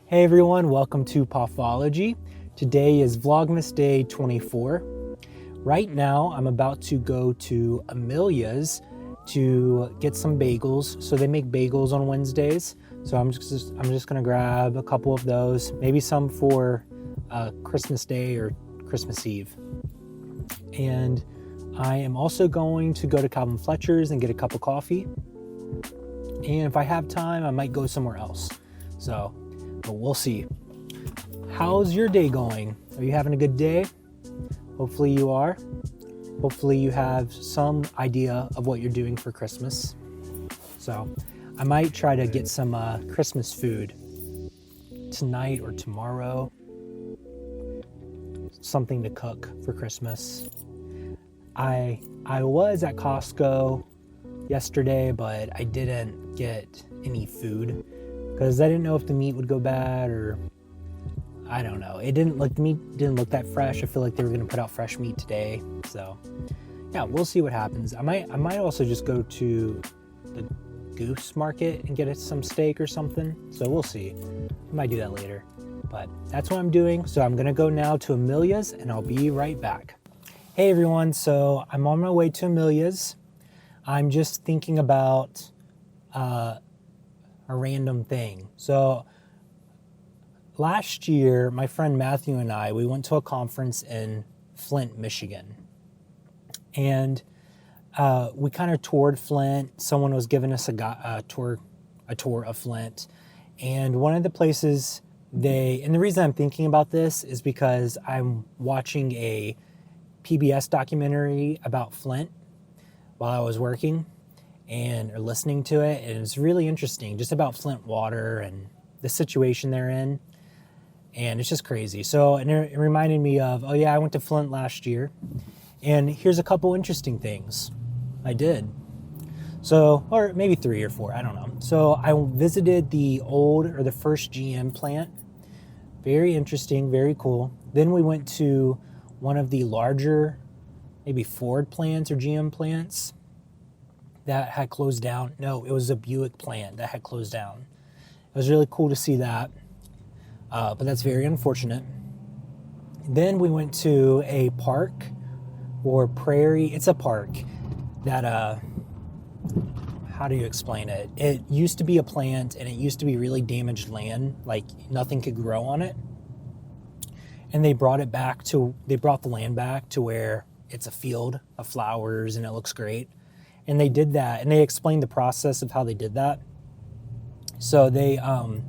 Hey everyone, welcome to Poffology. Today is Vlogmas Day 24. Right now I'm about to go to Amelia's to get some bagels. So they make bagels on Wednesdays. So I'm just gonna grab a couple of those, maybe some for Christmas Day or Christmas Eve. And I am also going to go to Calvin Fletcher's and get a cup of coffee. And if I have time, I might go somewhere else. But we'll see. How's your day going? Are you having a good day? Hopefully you are. Hopefully you have some idea of what you're doing for Christmas. So I might try to get some Christmas food tonight or tomorrow. Something to cook for Christmas. I was at Costco yesterday, but I didn't get any food because I didn't know if the meat would go bad, or I don't know. The meat didn't look that fresh. I feel like they were gonna put out fresh meat today. So yeah, we'll see what happens. I might also just go to the Goose Market and get some steak or something. So we'll see. I might do that later. But that's what I'm doing. So I'm gonna go now to Amelia's and I'll be right back. Hey everyone, so I'm on my way to Amelia's. I'm just thinking about a random thing. So last year, my friend Matthew and I, we went to a conference in Flint, Michigan. And we kind of toured Flint. Someone was giving us a tour of Flint. And one of the places and the reason I'm thinking about this is because I'm watching a PBS documentary about Flint while I was working or listening to it. And it's really interesting, just about Flint water and the situation they're in. And it's just crazy. So, and it reminded me of, oh yeah, I went to Flint last year. And here's a couple interesting things I did. So, or maybe 3 or 4, I don't know. So I visited the first GM plant. Very interesting, very cool. Then we went to one of the larger, maybe Ford plants or GM plants that had closed down. No, it was a Buick plant that had closed down. It was really cool to see that, but that's very unfortunate. Then we went to a park or prairie. It's a park that, how do you explain it? It used to be a plant and it used to be really damaged land, like nothing could grow on it. And they brought the land back to where it's a field of flowers and it looks great. And they did that, and they explained the process of how they did that. So they, I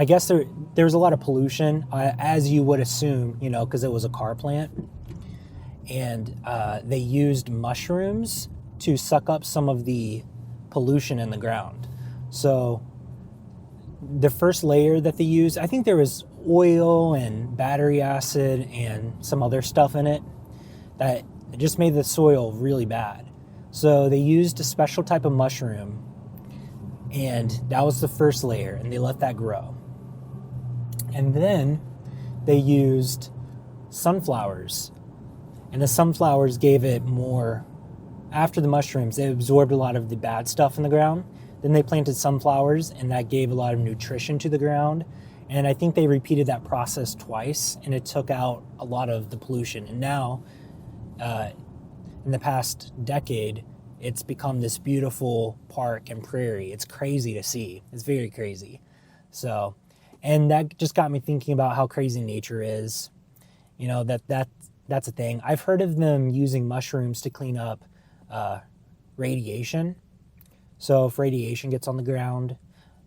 guess there was a lot of pollution, as you would assume, because it was a car plant. And they used mushrooms to suck up some of the pollution in the ground. So the first layer that they used, I think there was oil and battery acid and some other stuff in it that just made the soil really bad. So they used a special type of mushroom, and that was the first layer, and they let that grow. And then they used sunflowers, and the sunflowers gave it more. After the mushrooms, they absorbed a lot of the bad stuff in the ground. Then they planted sunflowers, and that gave a lot of nutrition to the ground. And I think they repeated that process twice, and it took out a lot of the pollution. And now, in the past decade, it's become this beautiful park and prairie. It's crazy to see. It's very crazy. So, and that just got me thinking about how crazy nature is. That's a thing. I've heard of them using mushrooms to clean up radiation. So if radiation gets on the ground,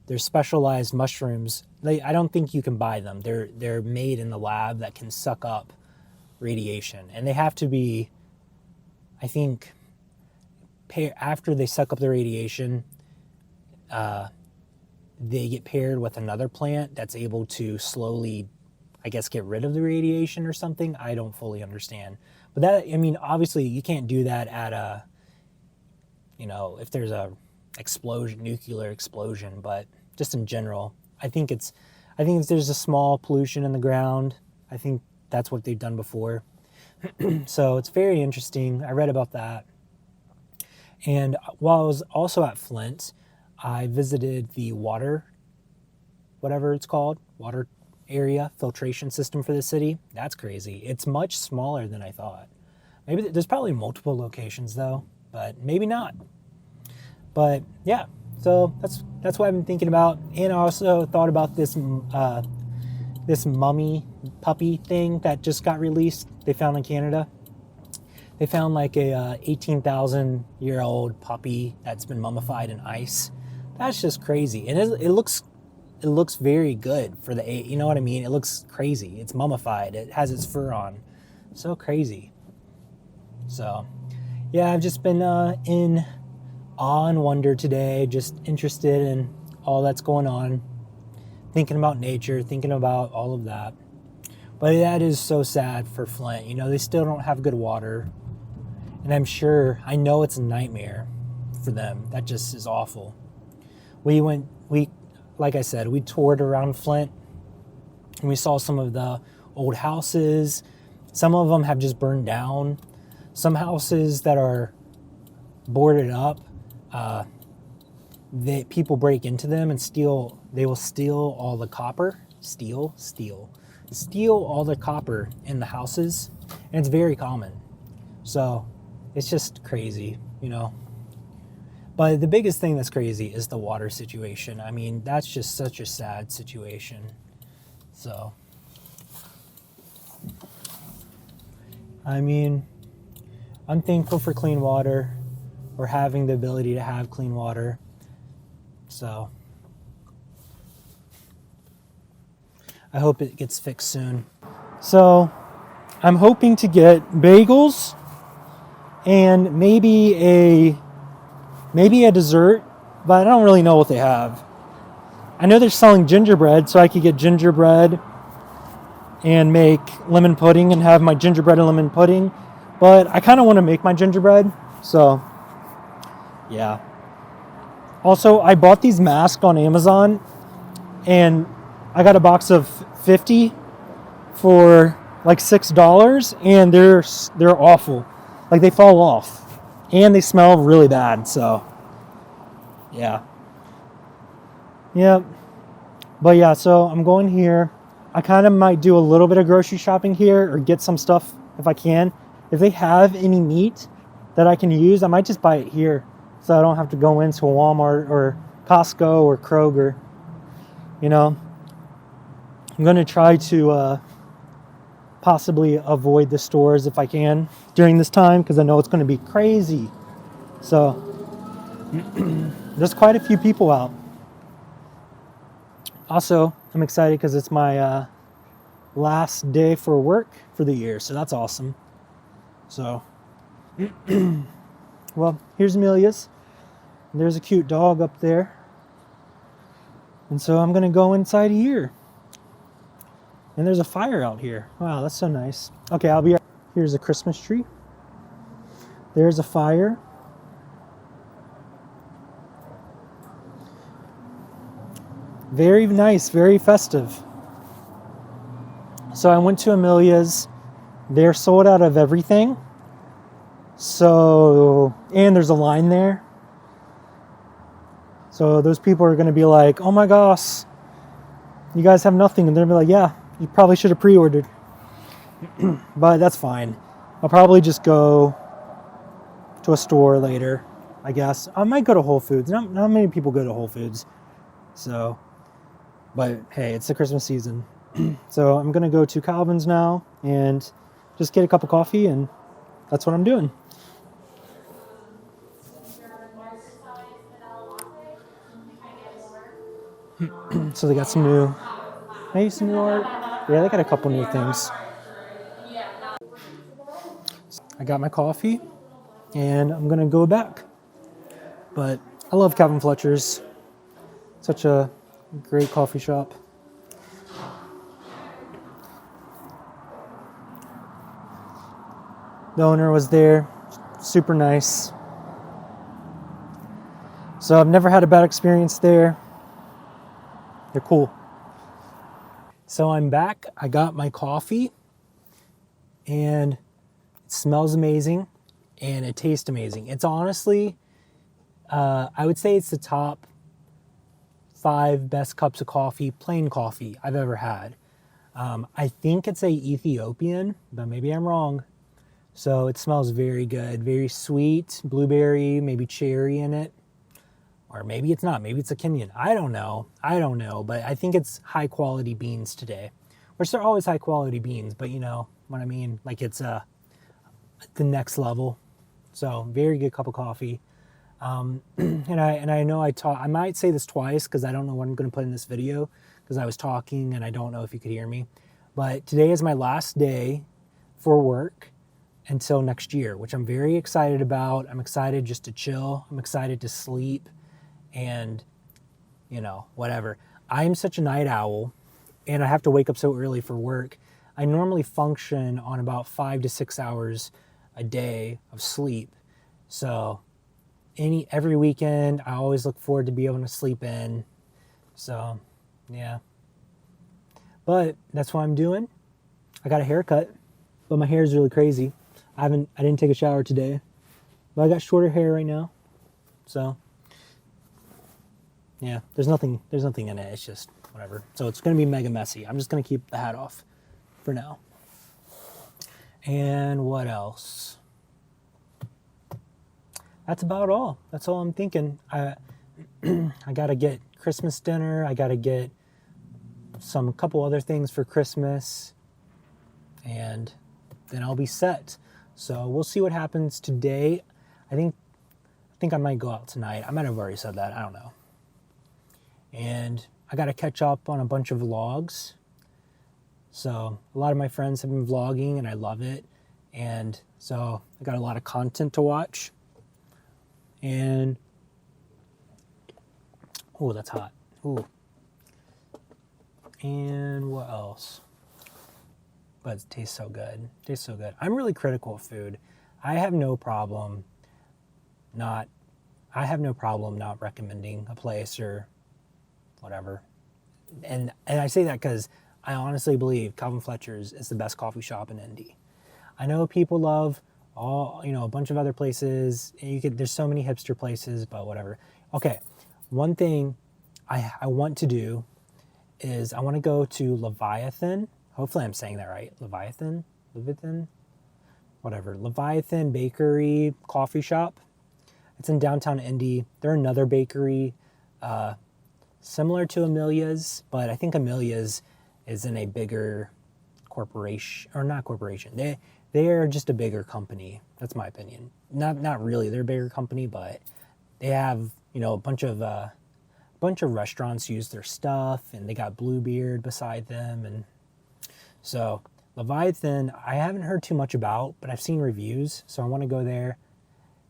there's specialized mushrooms. I don't think you can buy them. They're made in the lab that can suck up radiation, and they have to be, I think, after they suck up the radiation, they get paired with another plant that's able to slowly, I guess, get rid of the radiation or something. I don't fully understand. But obviously you can't do that at if there's a nuclear explosion, but just in general, I think there's a small pollution in the ground. I think that's what they've done before. So it's very interesting. I read about that. And while I was also at Flint, I visited the water whatever it's called, water area filtration system for the city. That's crazy. It's much smaller than I thought. Maybe there's probably multiple locations though, but maybe not. But yeah, so that's what I've been thinking about. And I also thought about this this mummy puppy thing that just got released. They found in Canada. They found like a 18,000-year-old puppy that's been mummified in ice. That's just crazy. And it looks very good for the age. You know what I mean? It looks crazy. It's mummified. It has its fur on. So crazy. So yeah, I've just been in awe and wonder today. Just interested in all that's going on. Thinking about nature, thinking about all of that. But that is so sad for Flint. You know, they still don't have good water. And I know it's a nightmare for them. That just is awful. Like I said, we toured around Flint and we saw some of the old houses. Some of them have just burned down. Some houses that are boarded up, people break into them and they will steal all the copper. Steal all the copper in the houses. And it's very common. So it's just crazy, you know. But the biggest thing that's crazy is the water situation. I mean, that's just such a sad situation. So, I mean, I'm thankful for clean water, or having the ability to have clean water. So, I hope it gets fixed soon. So, I'm hoping to get bagels and maybe a dessert, but I don't really know what they have. I know they're selling gingerbread, so I could get gingerbread and make lemon pudding and have my gingerbread and lemon pudding. But I kind of want to make my gingerbread, so yeah. Also, I bought these masks on Amazon, and I got a box of 50 for like $6, and they're awful. Like, they fall off. And they smell really bad, so yeah. Yep. But yeah, so I'm going here. I kind of might do a little bit of grocery shopping here, or get some stuff if I can. If they have any meat that I can use, I might just buy it here, so I don't have to go into a Walmart or Costco or Kroger. You know, I'm going to try to possibly avoid the stores if I can during this time, because I know it's going to be crazy. So there's quite a few people out. Also, I'm excited because it's my last day for work for the year, so that's awesome. So well, here's Amelia's. There's a cute dog up there, and so I'm gonna go inside here. And there's a fire out here. Wow, that's so nice. Okay, I'll be right. Here's a Christmas tree. There's a fire. Very nice, very festive. So I went to Amelia's. They're sold out of everything. So, and there's a line there. So those people are going to be like, oh my gosh, you guys have nothing. And they're going to be like, yeah, you probably should have pre-ordered. But that's fine. I'll probably just go to a store later, I guess. I might go to Whole Foods. Not many people go to Whole Foods. So, but hey, it's the Christmas season. So I'm going to go to Calvin's now and just get a cup of coffee, and that's what I'm doing. So they got some new, maybe some new art. Yeah, they got a couple new things. I got my coffee, and I'm gonna go back. But I love Calvin Fletcher's. Such a great coffee shop. The owner was there, super nice. So I've never had a bad experience there. They're cool. So I'm back. I got my coffee, and it smells amazing, and it tastes amazing. It's honestly, I would say it's the top 5 best cups of coffee, plain coffee I've ever had. I think it's a Ethiopian, but maybe I'm wrong. So it smells very good, very sweet, blueberry, maybe cherry in it. Or maybe it's not, maybe it's a Kenyan. I don't know, but I think it's high quality beans today. Which they're always high quality beans, but you know what I mean? Like it's the next level. So very good cup of coffee. And I know I might say this twice because I don't know what I'm going to put in this video because I was talking and I don't know if you could hear me. But today is my last day for work until next year, which I'm very excited about. I'm excited just to chill. I'm excited to sleep and, you know, whatever. I'm such a night owl and I have to wake up so early for work. I normally function on about 5 to 6 hours a day of sleep. So every weekend, I always look forward to be able to sleep in. So, yeah. But that's what I'm doing. I got a haircut, but my hair is really crazy. I didn't take a shower today, but I got shorter hair right now. So, yeah, there's nothing in it. It's just whatever. So it's going to be mega messy. I'm just going to keep the hat off for now. And what else? That's about all. That's all I'm thinking. I got to get Christmas dinner. I got to get a couple other things for Christmas. And then I'll be set. So we'll see what happens today. I think I might go out tonight. I might have already said that. I don't know. And I got to catch up on a bunch of vlogs. So a lot of my friends have been vlogging and I love it. And so I got a lot of content to watch. And, oh, that's hot. Ooh. And what else? But it tastes so good. It tastes so good. I'm really critical of food. I have no problem not recommending a place or whatever. And I say that because I honestly believe Calvin Fletcher's is the best coffee shop in Indy. I know people love a bunch of other places. There's so many hipster places, but whatever. Okay, one thing I want to do is I want to go to Leviathan. Hopefully I'm saying that right. Leviathan, whatever. Leviathan Bakery Coffee Shop. It's in downtown Indy. They're another bakery similar to Amelia's, but I think Amelia's is in a bigger corporation, or not corporation. They are just a bigger company. That's my opinion. Not really. They're a bigger company, but they have, a bunch of restaurants use their stuff, and they got Bluebeard beside them, and so Leviathan, I haven't heard too much about, but I've seen reviews, so I want to go there.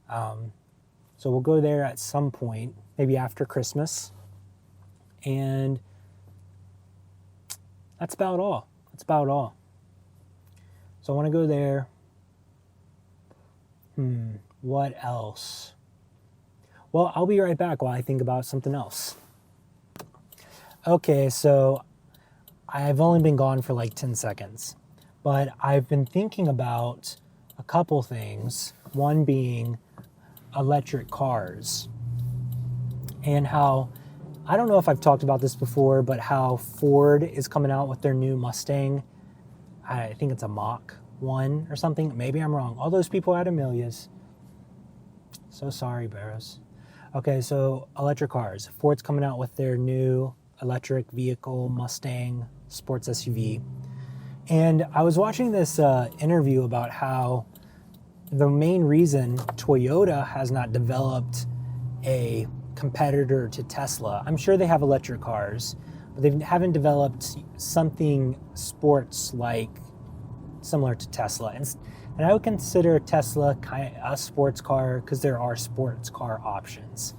So we'll go there at some point, maybe after Christmas, and that's about all. So I want to go there. What else? Well, I'll be right back while I think about something else. Okay, so I've only been gone for like 10 seconds, but I've been thinking about a couple things. One being electric cars and how, I don't know if I've talked about this before, but how Ford is coming out with their new Mustang. I think it's a Mach 1 or something. Maybe I'm wrong. All those people at Amelia's. So sorry, Barrows. Okay, so electric cars. Ford's coming out with their new electric vehicle, Mustang sports SUV. And I was watching this interview about how the main reason Toyota has not developed a competitor to Tesla, I'm sure they have electric cars, but they haven't developed something sports like similar to Tesla. And I would consider Tesla kind of a sports car because there are sports car options.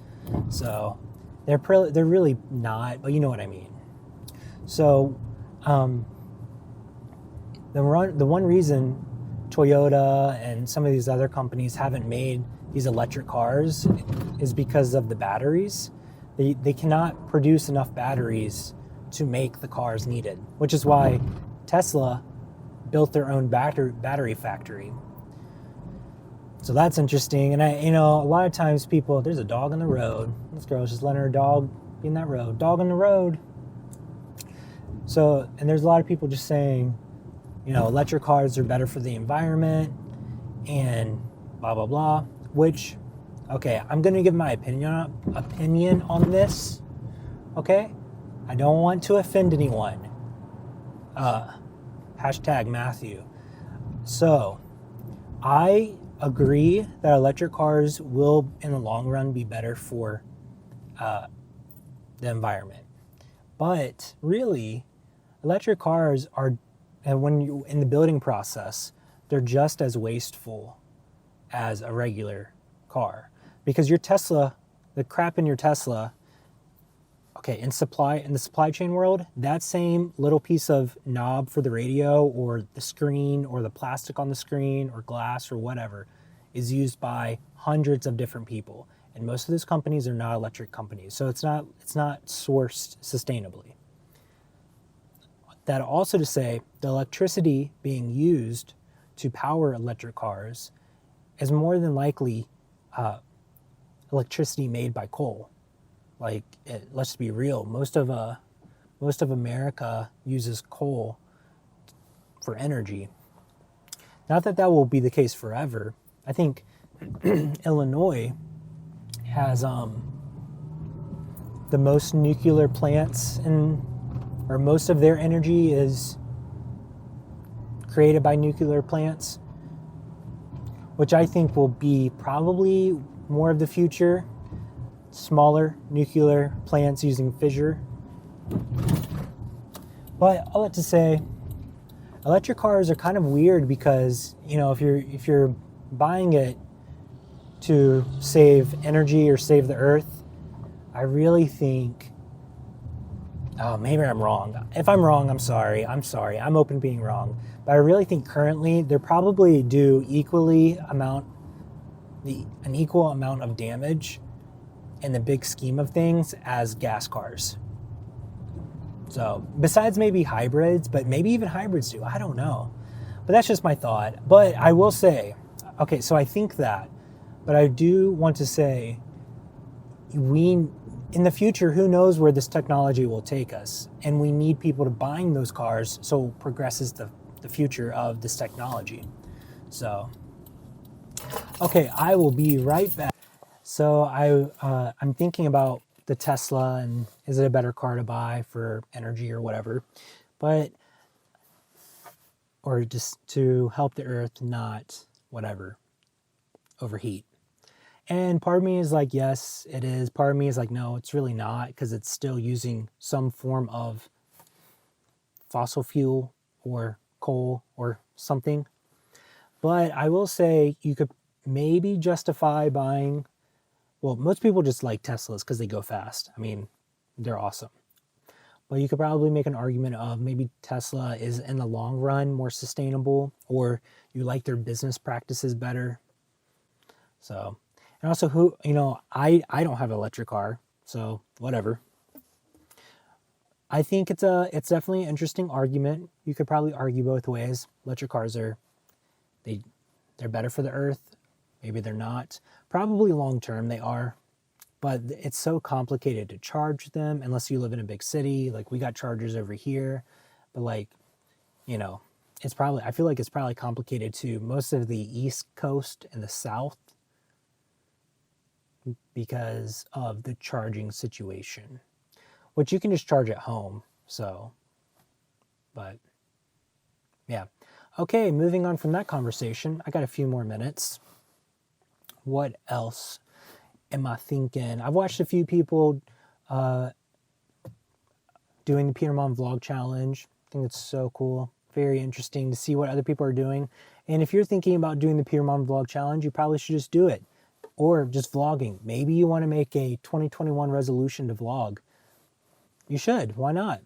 So they're really not, but you know what I mean. So the one reason Toyota and some of these other companies haven't made these electric cars is because of the batteries. They cannot produce enough batteries to make the cars needed, which is why Tesla built their own battery factory. So that's interesting. And a lot of times people, there's a dog on the road. This girl's just letting her dog in that road. Dog on the road. So, and there's a lot of people just saying, electric cars are better for the environment and blah, blah, blah. Which, okay, I'm going to give my opinion on this. Okay? I don't want to offend anyone. Hashtag Matthew. So, I agree that electric cars will, in the long run, be better for the environment. But really, electric cars are, and when you're in the building process, they're just as wasteful as a regular car. Because your Tesla, the crap in your Tesla, okay, in the supply chain world, that same little piece of knob for the radio or the screen or the plastic on the screen or glass or whatever is used by hundreds of different people. And most of those companies are not electric companies. So it's not sourced sustainably. That also to say, the electricity being used to power electric cars is more than likely electricity made by coal. Let's be real. Most of America uses coal for energy. Not that that will be the case forever. I think Illinois has the most nuclear plants, or most of their energy is created by nuclear plants, which I think will be probably more of the future. Smaller nuclear plants using fissure. But all that to say, electric cars are kind of weird because, if you're buying it to save energy or save the earth, I really think, maybe I'm wrong. If I'm wrong, I'm sorry. I'm open to being wrong. But I really think currently they probably do an equal amount of damage in the big scheme of things as gas cars. So besides maybe hybrids, but maybe even hybrids do, I don't know. But that's just my thought. But I will say, okay, so I think that, but I do want to say, in the future, who knows where this technology will take us? And we need people to buying those cars so it progresses the future of this technology. So, okay, I will be right back. So I'm thinking about the Tesla and is it a better car to buy for energy or whatever, or just to help the earth not overheat. And part of me is like, yes, it is. Part of me is like, no, it's really not, because it's still using some form of fossil fuel or coal or something. But I will say you could maybe justify buying. Well, most people just like Teslas because they go fast. I mean, they're awesome. But you could probably make an argument of maybe Tesla is in the long run more sustainable, or you like their business practices better. So, and also I don't have an electric car, so whatever. I think it's definitely an interesting argument. You could probably argue both ways. Electric cars they're better for the earth. Maybe they're not. Probably long term they are, but it's so complicated to charge them unless you live in a big city. Like we got chargers over here, but it's probably, I feel like it's probably complicated to most of the East Coast and the South because of the charging situation, which you can just charge at home. So, but yeah. Okay, moving on from that conversation, I got a few more minutes. What else am I thinking? I've watched a few people doing the Peter Monn vlog challenge. I think it's so cool. Very interesting to see what other people are doing. And if you're thinking about doing the Peter Monn vlog challenge, you probably should just do it. Or just vlogging. Maybe you want to make a 2021 resolution to vlog. You should. Why not?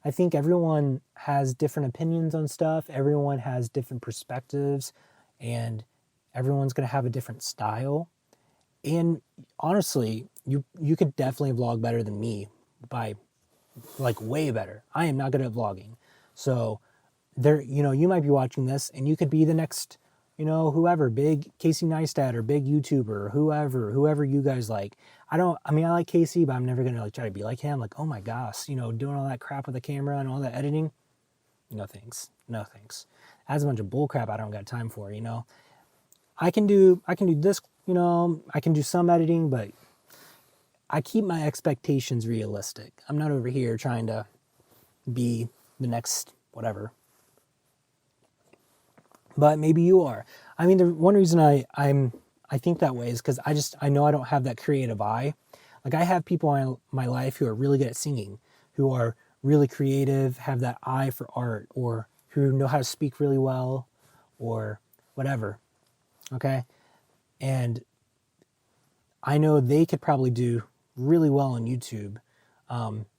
I think everyone has different opinions on stuff. Everyone has different perspectives. And everyone's going to have a different style. And honestly, you could definitely vlog better than me by way better. I am not good at vlogging. So you might be watching this and you could be the next you know, whoever, big Casey Neistat or big YouTuber or whoever you guys like. I like Casey, but I'm never gonna like try to be like him. Like, oh my gosh, you know, doing all that crap with the camera and all that editing. No thanks. No thanks. That's a bunch of bull crap I don't got time for, you know. I can do this, you know, I can do some editing, but I keep my expectations realistic. I'm not over here trying to be the next whatever. But maybe you are. I mean, the one reason I think that way is because I know I don't have that creative eye. Like, I have people in my life who are really good at singing, who are really creative, have that eye for art, or who know how to speak really well, or whatever. Okay? And I know they could probably do really well on YouTube,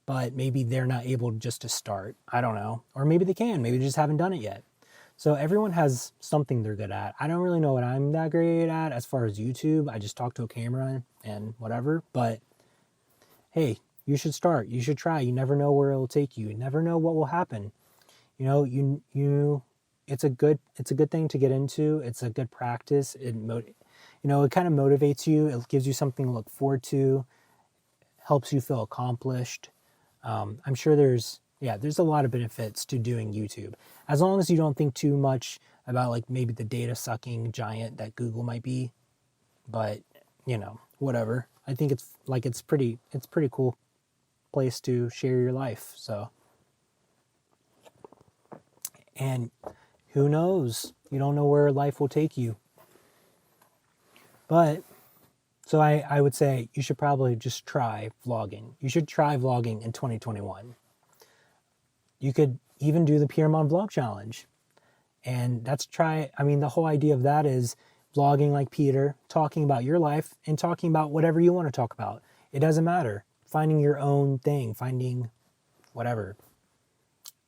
but maybe they're not able just to start. I don't know. Or maybe they can. Maybe they just haven't done it yet. So everyone has something they're good at. I don't really know what I'm that great at as far as YouTube. I just talk to a camera and whatever. But hey, you should start. You should try. You never know where it'll take you. You never know what will happen. You know, it's a good thing to get into. It's a good practice. It kind of motivates you. It gives you something to look forward to. Helps you feel accomplished. I'm sure there's a lot of benefits to doing YouTube, as long as you don't think too much about like maybe the data sucking giant that Google might be. But you know, whatever. I think it's pretty cool place to share your life. So, and who knows? You don't know where life will take you. But so I would say you should probably just try vlogging. You should try vlogging in 2021. You could even do the Monn Vlog Challenge. And the whole idea of that is vlogging like Peter, talking about your life and talking about whatever you want to talk about. It doesn't matter. Finding your own thing, finding whatever.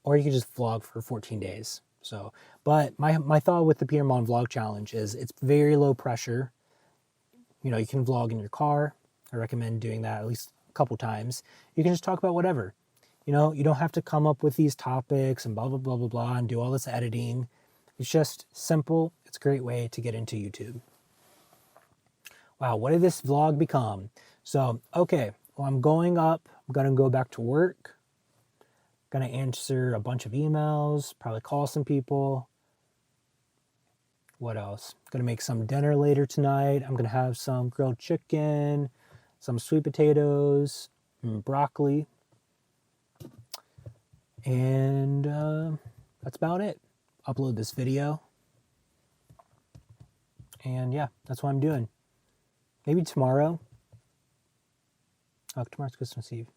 Or you could just vlog for 14 days. So, but my thought with the Monn Vlog Challenge is it's very low pressure. You know, you can vlog in your car. I recommend doing that at least a couple times. You can just talk about whatever. You know, you don't have to come up with these topics and blah, blah, blah, blah, blah, and do all this editing. It's just simple. It's a great way to get into YouTube. Wow, what did this vlog become? So, okay, well, I'm going up. I'm going to go back to work. Going to answer a bunch of emails, probably call some people. What else? Going to make some dinner later tonight. I'm going to have some grilled chicken, some sweet potatoes, and broccoli. And that's about it. Upload this video. And yeah, that's what I'm doing. Maybe tomorrow. Oh, tomorrow's Christmas Eve.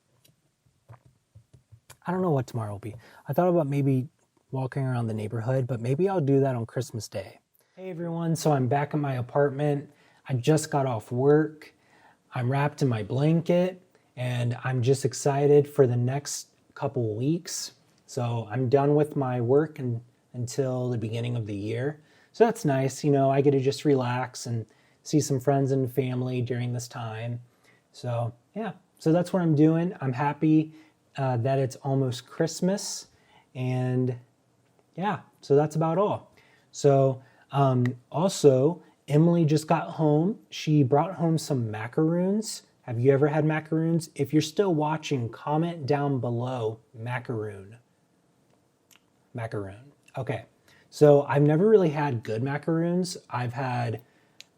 I don't know what tomorrow will be. I thought about maybe walking around the neighborhood, but maybe I'll do that on Christmas Day. Hey everyone, so I'm back in my apartment. I just got off work. I'm wrapped in my blanket and I'm just excited for the next couple weeks. So I'm done with my work until the beginning of the year. So that's nice, you know, I get to just relax and see some friends and family during this time. So yeah, so that's what I'm doing. I'm happy that it's almost Christmas, and yeah, so that's about all. So also, Emily just got home. She brought home some macaroons. Have you ever had macaroons? If you're still watching, comment down below macaroon. Macaroon. Okay. So I've never really had good macaroons. I've had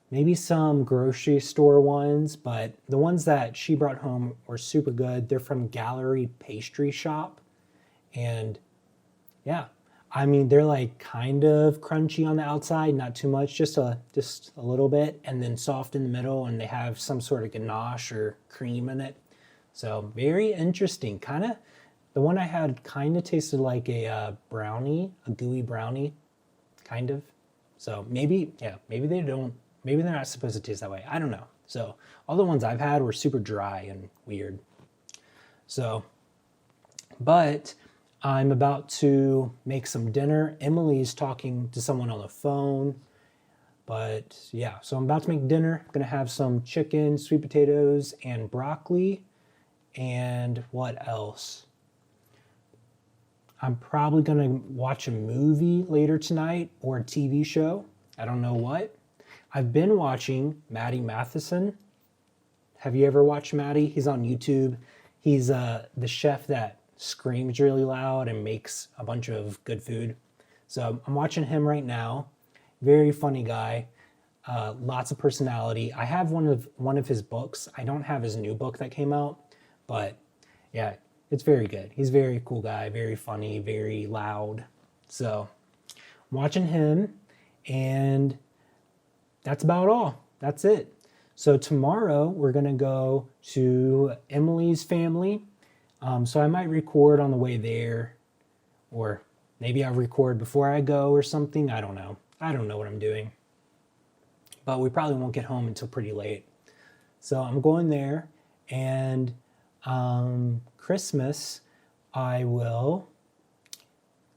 maybe some grocery store ones, but the ones that she brought home were super good. They're from Gallery Pastry Shop. And yeah, I mean, they're like kind of crunchy on the outside, not too much, just a little bit, and then soft in the middle, and they have some sort of ganache or cream in it. So very interesting. Kind of, the one I had kind of tasted like a brownie, a gooey brownie, kind of. So maybe, yeah, maybe they're not supposed to taste that way. I don't know. So all the ones I've had were super dry and weird. So, but I'm about to make some dinner. Emily's talking to someone on the phone. But yeah, so I'm about to make dinner. I'm gonna have some chicken, sweet potatoes, and broccoli. And what else? I'm probably gonna watch a movie later tonight or a TV show. I don't know what. I've been watching Matty Matheson. Have you ever watched Matty? He's on YouTube. He's the chef that screams really loud and makes a bunch of good food. So I'm watching him right now. Very funny guy. Lots of personality. I have one of his books. I don't have his new book that came out, but yeah, it's very good. He's a very cool guy, very funny, very loud. So I'm watching him, and that's about all. That's it. So tomorrow we're gonna go to Emily's family. So I might record on the way there, or maybe I'll record before I go or something. I don't know. I don't know what I'm doing. But we probably won't get home until pretty late. So I'm going there, and Christmas, I will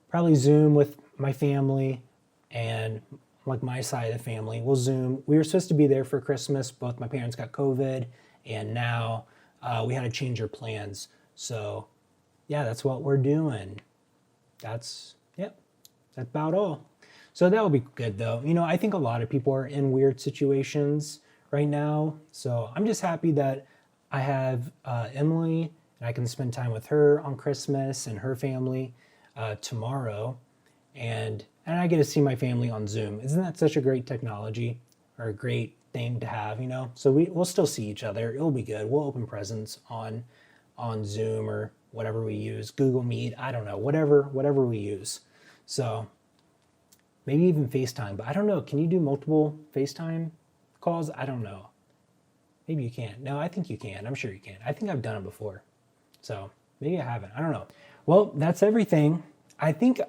probably Zoom with my family and like my side of the family. We'll Zoom. We were supposed to be there for Christmas. Both my parents got COVID, and now we had to change our plans. So yeah, that's what we're doing. That's about all. So that will be good though. You know, I think a lot of people are in weird situations right now. So I'm just happy that I have Emily, and I can spend time with her on Christmas and her family tomorrow. And I get to see my family on Zoom. Isn't that such a great technology, or a great thing to have, you know? So we'll still see each other. It'll be good. We'll open presents on Zoom or whatever we use, Google Meet, I don't know, whatever we use. So maybe even FaceTime, but I don't know. Can you do multiple FaceTime calls? I don't know. Maybe you can. No, I think you can. I'm sure you can. I think I've done it before. So maybe I haven't. I don't know. Well, that's everything. I think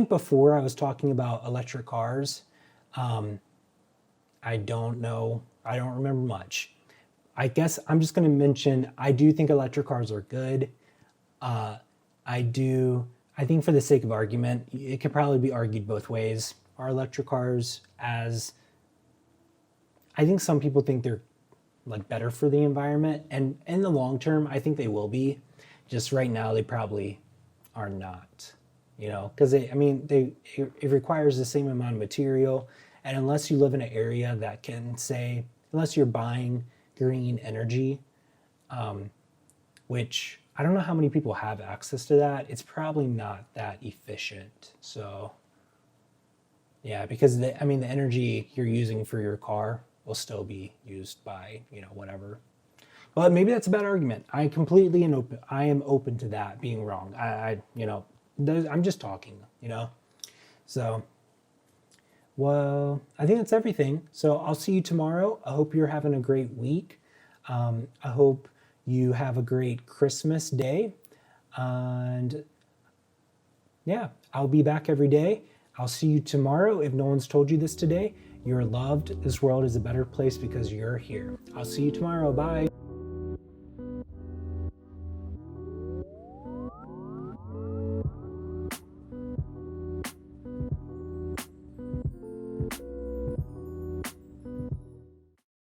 before I was talking about electric cars. I don't know. I don't remember much. I guess I'm just going to mention, I do think electric cars are good. I think for the sake of argument, it could probably be argued both ways. Are electric cars as, I think some people think they're like better for the environment, and in the long term, I think they will be. Just right now, they probably are not, you know, because it requires the same amount of material. And unless you live in an area that can say, unless you're buying green energy, which I don't know how many people have access to that. It's probably not that efficient. So yeah, because the energy you're using for your car will still be used by, you know, whatever. But maybe that's a bad argument. I am open to that being wrong. I'm just talking, you know. So, well, I think that's everything. So I'll see you tomorrow. I hope you're having a great week. I hope you have a great Christmas day. And yeah, I'll be back every day. I'll see you tomorrow. If no one's told you this today, you're loved. This world is a better place because you're here. I'll see you tomorrow. Bye.